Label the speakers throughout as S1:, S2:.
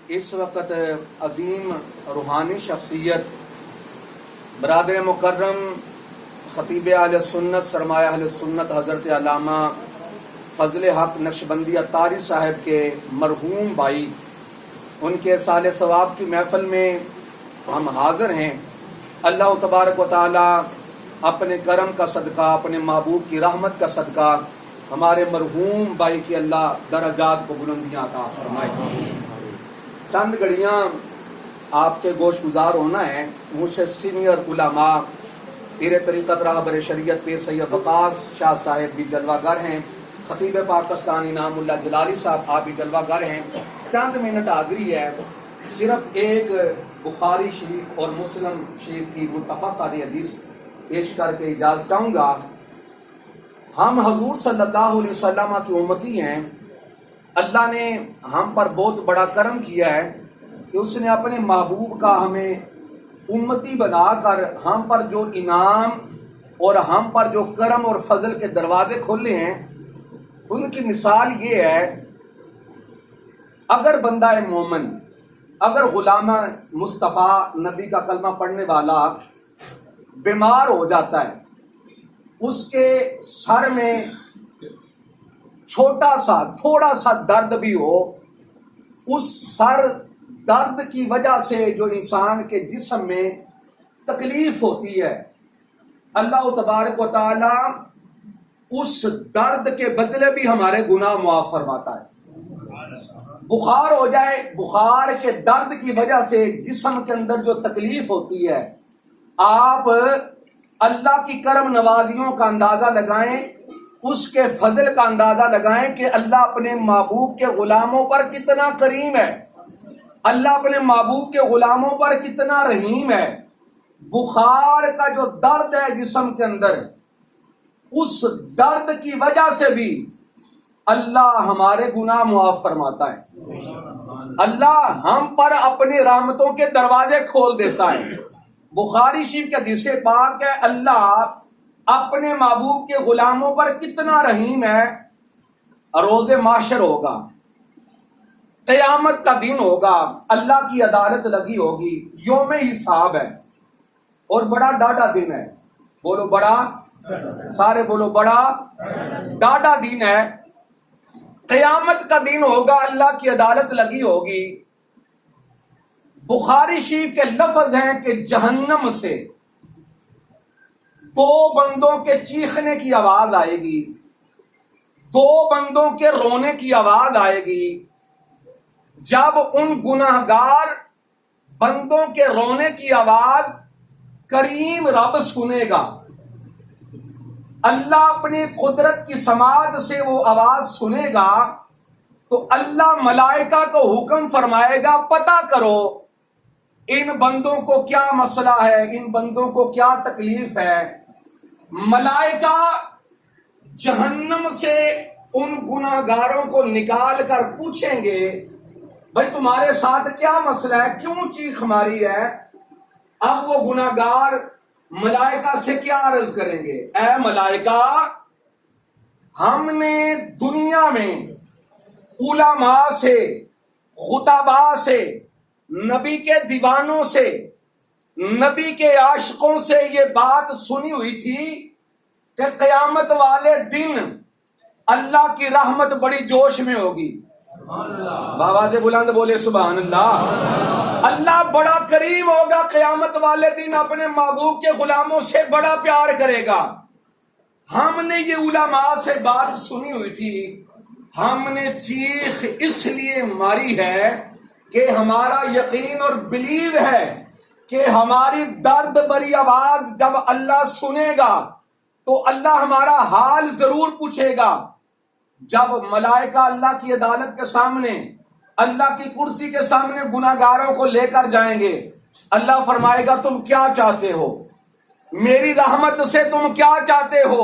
S1: اس وقت عظیم روحانی شخصیت برادر مکرم خطیب اہل سنت سرمایہ اہل سنت حضرت علامہ فضل حق نقشبندی اتاری صاحب کے مرحوم بھائی ان کے سال ثواب کی محفل میں ہم حاضر ہیں۔ اللہ تبارک و تعالی اپنے کرم کا صدقہ، اپنے محبوب کی رحمت کا صدقہ ہمارے مرحوم بھائی کی اللہ درجات کو بلندیاں عطا فرمائے۔ چند گھڑیاں آپ کے گوش گزار ہونا ہے۔ مجھ سے سینئر علماء پیر طریقت راہبر شریعت پیر سید وقاص شاہ صاحب بھی جلوہ گر ہیں، خطیب پاکستان انعام اللہ جلالی صاحب آپ بھی جلوہ گر ہیں۔ چند منٹ حاضری ہے، صرف ایک بخاری شریف اور مسلم شریف کی متفق حدیث پیش کر کے اجازت چاہوں گا۔ ہم حضور صلی اللہ علیہ وسلم کی امتی ہیں۔ اللہ نے ہم پر بہت بڑا کرم کیا ہے کہ اس نے اپنے محبوب کا ہمیں امتی بنا کر ہم پر جو انعام اور ہم پر جو کرم اور فضل کے دروازے کھولے ہیں، ان کی مثال یہ ہے، اگر بندہ مومن، اگر غلام مصطفیٰ نبی کا کلمہ پڑھنے والا بیمار ہو جاتا ہے، اس کے سر میں چھوٹا سا تھوڑا سا درد بھی ہو، اس سر درد کی وجہ سے جو انسان کے جسم میں تکلیف ہوتی ہے، اللہ تبارک و تعالی اس درد کے بدلے بھی ہمارے گناہ معاف فرماتا ہے۔ بخار ہو جائے، بخار کے درد کی وجہ سے جسم کے اندر جو تکلیف ہوتی ہے، آپ اللہ کی کرم نوازیوں کا اندازہ لگائیں، اس کے فضل کا اندازہ لگائیں کہ اللہ اپنے محبوب کے غلاموں پر کتنا کریم ہے، اللہ اپنے محبوب کے غلاموں پر کتنا رحیم ہے۔ بخار کا جو درد ہے جسم کے اندر، اس درد کی وجہ سے بھی اللہ ہمارے گناہ معاف فرماتا ہے۔ اللہ ہم پر اپنی رحمتوں کے دروازے کھول دیتا ہے۔ بخاری شریف کے حدیث پاک ہے، اللہ اپنے محبوب کے غلاموں پر کتنا رحیم ہے۔ روز محشر ہوگا، قیامت کا دن ہوگا، اللہ کی عدالت لگی ہوگی، یوم حساب ہے اور بڑا ڈاڈا دن ہے۔ بولو بڑا، سارے بولو بڑا ڈاڈا دن ہے۔ قیامت کا دن ہوگا، اللہ کی عدالت لگی ہوگی۔ بخاری شریف کے لفظ ہیں کہ جہنم سے دو بندوں کے چیخنے کی آواز آئے گی، دو بندوں کے رونے کی آواز آئے گی۔ جب ان گناہگار بندوں کے رونے کی آواز کریم رب سنے گا، اللہ اپنی قدرت کی سماعت سے وہ آواز سنے گا، تو اللہ ملائکہ کو حکم فرمائے گا، پتہ کرو ان بندوں کو کیا مسئلہ ہے، ان بندوں کو کیا تکلیف ہے۔ ملائکہ جہنم سے ان گناہگاروں کو نکال کر پوچھیں گے، بھائی تمہارے ساتھ کیا مسئلہ ہے، کیوں چیخ ماری ہے؟ اب وہ گناہگار ملائکہ سے کیا عرض کریں گے؟ اے ملائکہ، ہم نے دنیا میں علماء سے، خطباء سے، نبی کے دیوانوں سے، نبی کے عاشقوں سے یہ بات سنی ہوئی تھی کہ قیامت والے دن اللہ کی رحمت بڑی جوش میں ہوگی۔ بابا دے بلند بولے سبحان اللہ۔ اللہ بڑا کریم ہوگا، قیامت والے دن اپنے محبوب کے غلاموں سے بڑا پیار کرے گا۔ ہم نے یہ علماء سے بات سنی ہوئی تھی، ہم نے چیخ اس لیے ماری ہے کہ ہمارا یقین اور بلیو ہے کہ ہماری درد بری آواز جب اللہ سنے گا تو اللہ ہمارا حال ضرور پوچھے گا۔ جب ملائکہ اللہ کی عدالت کے سامنے، اللہ کی کرسی کے سامنے گناہگاروں کو لے کر جائیں گے، اللہ فرمائے گا تم کیا چاہتے ہو، میری رحمت سے تم کیا چاہتے ہو؟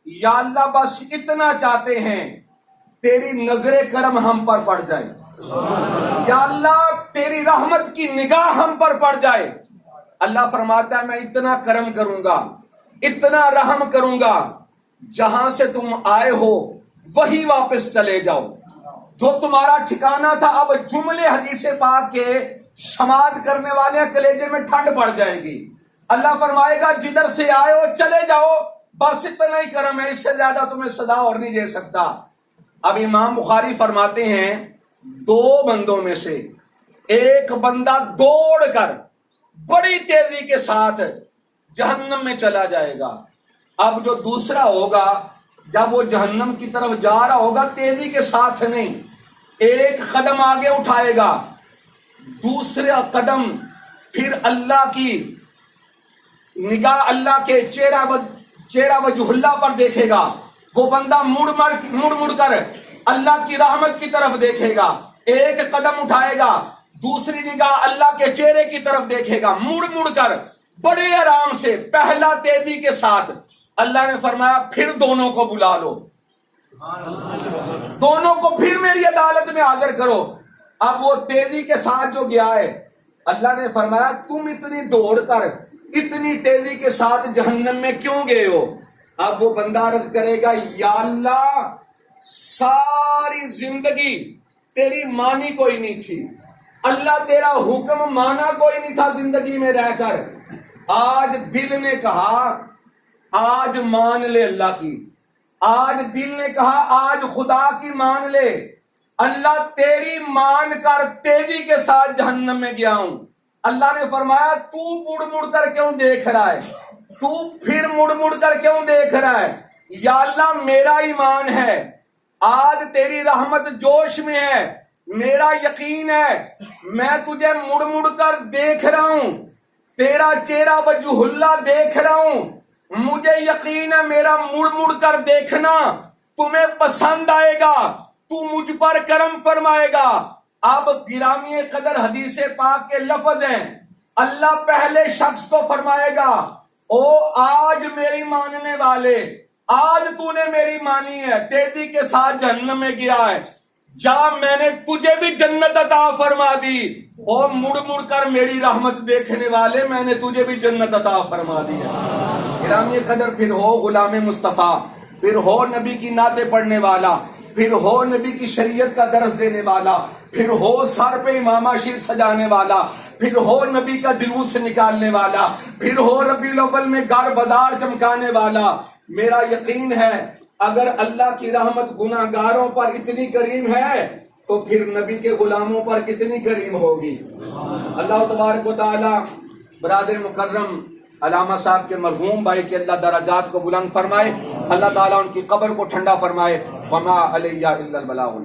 S1: یا اللہ بس اتنا چاہتے ہیں تیری نظر کرم ہم پر پڑ جائے، یا اللہ تیری رحمت کی نگاہ ہم پر پڑ جائے۔ اللہ فرماتا ہے میں اتنا کرم کروں گا، اتنا رحم کروں گا، جہاں سے تم آئے ہو وہی واپس چلے جاؤ۔ جو تمہارا ٹھکانہ تھا اب جملے حدیث پاک کے سماعت کرنے والے کلیجے میں ٹھنڈ پڑ جائے گی. اللہ فرمائے گا جدھر سے آئے ہو چلے جاؤ، بس اتنا ہی کرم ہے، اس سے زیادہ تمہیں صدا اور نہیں دے سکتا. اب امام بخاری فرماتے ہیں دو بندوں میں سے ایک بندہ دوڑ کر بڑی تیزی کے ساتھ جہنم میں چلا جائے گا. اب جو دوسرا ہوگا جب وہ جہنم کی طرف جا رہا ہوگا تیزی کے ساتھ نہیں، ایک قدم آگے اٹھائے گا، دوسرا قدم پھر اللہ کی نگاہ اللہ کے چہرہ وجہ اللہ پر دیکھے گا. وہ بندہ مڑ کر اللہ کی رحمت کی طرف دیکھے گا، ایک قدم اٹھائے گا، دوسری نگاہ اللہ کے چہرے کی طرف دیکھے گا، مڑ کر بڑے آرام سے، پہلا تیزی کے ساتھ. اللہ نے فرمایا پھر دونوں کو بلا لو، دونوں کو پھر میری عدالت میں حاضر کرو. اب وہ تیزی کے ساتھ جو گیا ہے، اللہ نے فرمایا تم اتنی دوڑ کر اتنی تیزی کے ساتھ جہنم میں کیوں گئے ہو؟ اب وہ بندہ عرض کرے گا یا اللہ ساری زندگی تیری مانی کوئی نہیں تھی، اللہ تیرا حکم مانا کوئی نہیں تھا زندگی میں رہ کر، آج دل نے کہا آج مان لے اللہ کی، آج دل نے کہا آج خدا کی مان لے، اللہ تیری مان کر تیزی کے ساتھ جہنم میں گیا ہوں. اللہ نے فرمایا تو مڑ کر کیوں دیکھ رہا ہے، تو پھر مڑ کر کیوں دیکھ رہا ہے؟ یا اللہ میرا ایمان ہے، آج تیری رحمت جوش میں ہے، میرا یقین ہے، میں تجھے مڑ کر دیکھ رہا ہوں، تیرا چہرہ وجہ اللہ دیکھ رہا ہوں، مجھے یقین ہے میرا مڑ کر دیکھنا تمہیں پسند آئے گا، تو مجھ پر کرم فرمائے گا. اب گرامی قدر حدیث پاک کے لفظ ہیں، اللہ پہلے شخص کو فرمائے گا او آج میری ماننے والے، آج تو نے میری مانی ہے، تیزی کے ساتھ جہنم میں گیا ہے، جا میں نے تجھے بھی جنت عطا فرما دی، اور مڑ کر میری رحمت دیکھنے والے میں نے تجھے بھی جنت عطا فرما دی ہے. گرامی قدر پھر ہو غلام مصطفیٰ، پھر ہو نبی کی نعتیں پڑھنے والا، پھر ہو نبی کی شریعت کا درس دینے والا، پھر ہو سر پہ امامہ شیر سجانے والا، پھر ہو نبی کا جلوس نکالنے والا، پھر ہو ربیع الاول میں گھر بازار چمکانے والا. میرا یقین ہے اگر اللہ کی رحمت گناہ گاروں پر اتنی کریم ہے تو پھر نبی کے غلاموں پر کتنی کریم ہوگی. اللہ تبارک و تعالی برادر مکرم علامہ صاحب کے مرحوم بھائی کے اللہ درجات کو بلند فرمائے، اللہ تعالیٰ ان کی قبر کو ٹھنڈا فرمائے. وما علیہ الا البلاغ.